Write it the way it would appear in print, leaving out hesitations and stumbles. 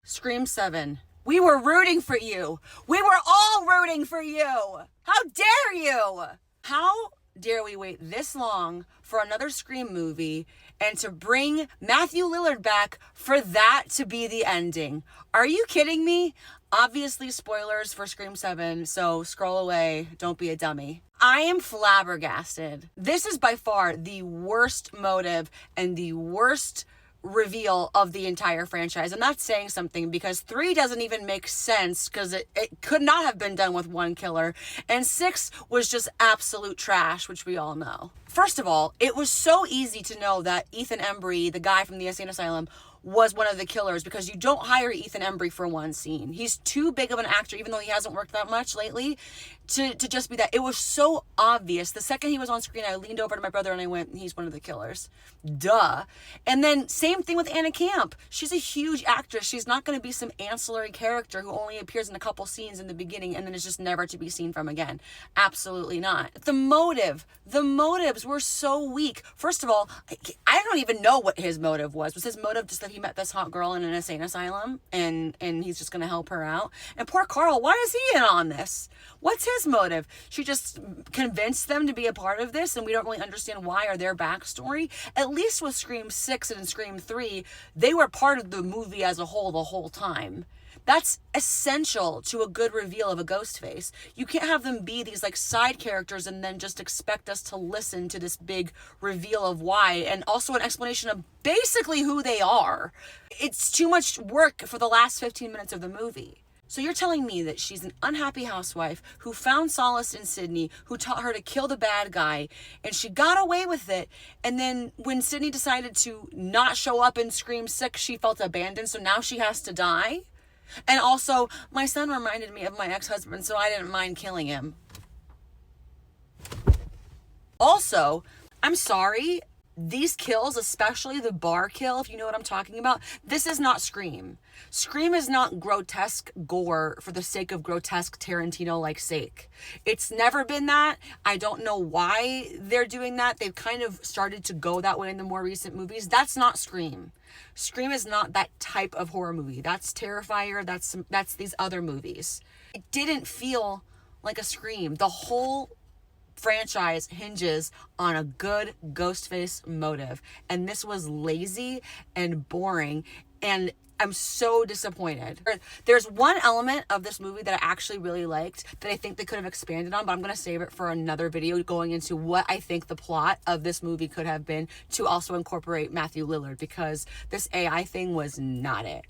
Scream 7. We were rooting for you. We were all rooting for you. How dare you? How dare we wait this long for another Scream movie and to bring Matthew Lillard back for that to be the ending? Are you kidding me? Obviously, spoilers for Scream 7, so scroll away. Don't be a dummy. I am flabbergasted. This is by far the worst motive and the worst reveal of the entire franchise. And that's saying something because 3 doesn't even make sense because it could not have been done with one killer. And 6 was just absolute trash, which we all know. First of all, it was so easy to know that Ethan Embry, the guy from the insane asylum, was one of the killers because you don't hire Ethan Embry for one scene. He's too big of an actor, even though he hasn't worked that much lately, to just be that. It was so obvious. The second he was on screen, I leaned over to my brother and I went, he's one of the killers. Duh. And then same thing with Anna Camp. She's a huge actress. She's not going to be some ancillary character who only appears in a couple scenes in the beginning and then is just never to be seen from again. Absolutely not. The motives were so weak. First of all, I don't even know what his motive was. Was his motive just that he met this hot girl in an insane asylum and he's just going to help her out? And poor Carl, why is he in on this? What's his motive? She just convinced them to be a part of this and we don't really understand why or their backstory. At least with Scream 6 and Scream 3, they were part of the movie as a whole the whole time. That's essential to a good reveal of a ghost face. You can't have them be these like side characters and then just expect us to listen to this big reveal of why and also an explanation of basically who they are. It's too much work for the last 15 minutes of the movie. So you're telling me that she's an unhappy housewife who found solace in Sydney, who taught her to kill the bad guy, and she got away with it. And then when Sydney decided to not show up in Scream 6, she felt abandoned, so now she has to die? And also, my son reminded me of my ex-husband, so I didn't mind killing him. Also, I'm sorry, these kills, especially the bar kill, if you know what I'm talking about, this is not Scream. Scream is not grotesque gore for the sake of grotesque Tarantino-like sake. It's never been that. I don't know why they're doing that. They've kind of started to go that way in the more recent movies. That's not Scream. Scream is not that type of horror movie. That's Terrifier. That's these other movies. It didn't feel like a Scream. The whole franchise hinges on a good Ghostface motive, and this was lazy and boring, and I'm so disappointed. There's one element of this movie that I actually really liked that I think they could have expanded on, but I'm going to save it for another video going into what I think the plot of this movie could have been to also incorporate Matthew Lillard, because this AI thing was not it.